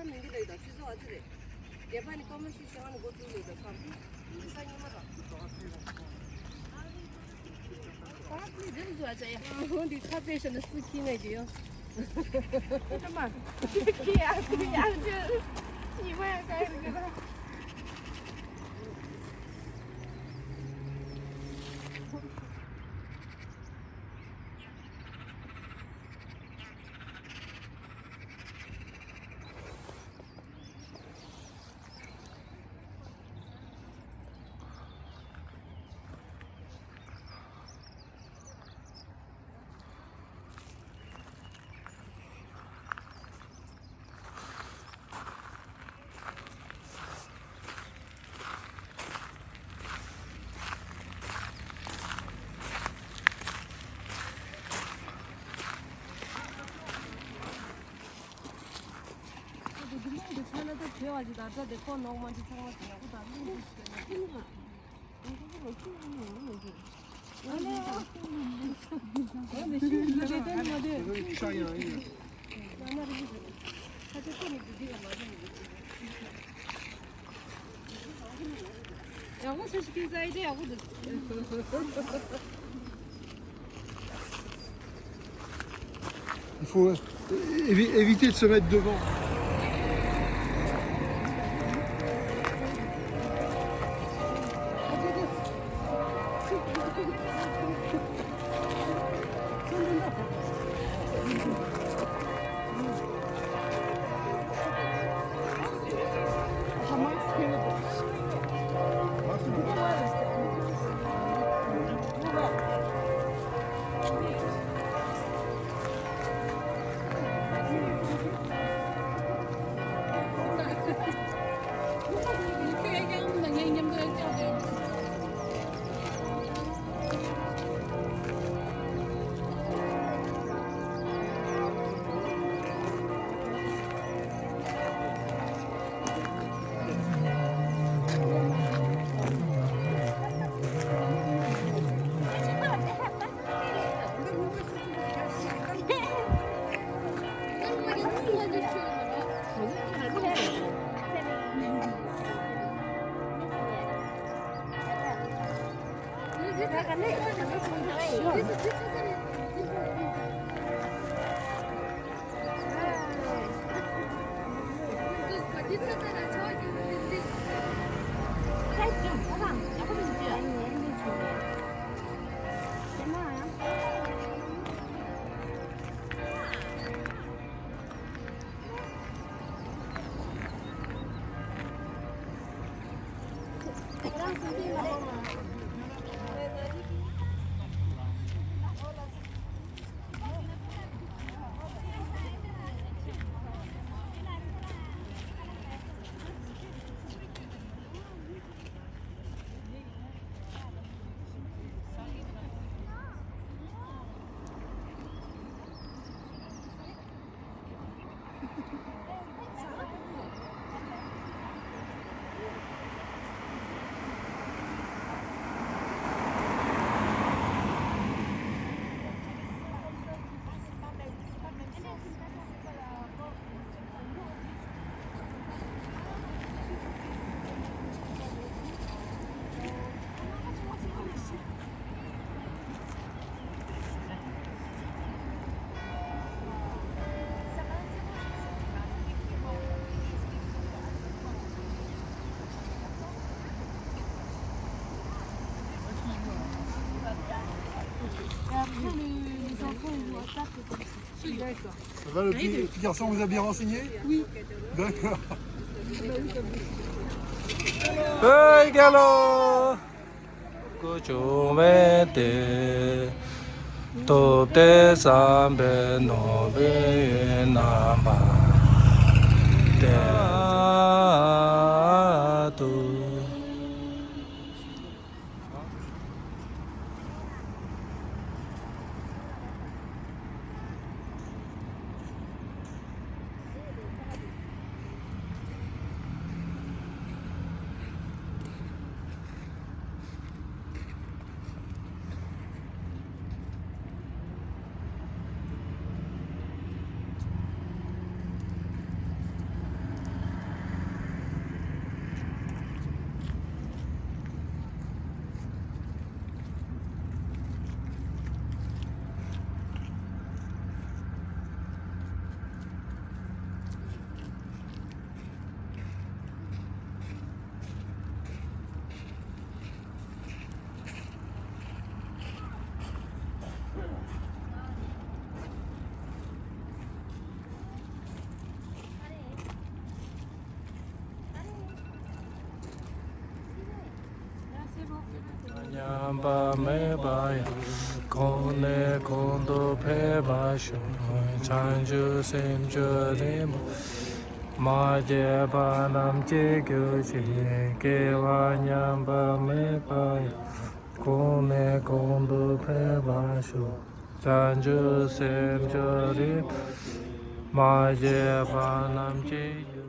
찾는 길이다. 취소하지. 예반이 검은 시장하는 거 줄이다. 참. 이상이마다.你人多这样，我的咖啡上的死皮那就，什么？皮呀，皮呀，这你们该那个。 배워가지고 나도 내 거 너무 많이 사가지고 나 너무 힘들어. Il faut éviter de se mettre devant. Ça va, le petit garçon vous a bien renseigné? Oui. D'accord. Hey, gallo. Kuchumete. Topte sambe no be namba. Tu. nyamba me baya kone kondo pe basho chanju semjo rim ma je banam je gyo chi ke wa nyamba me baya kone kondo pe basho chanju semjo rim ma je banam je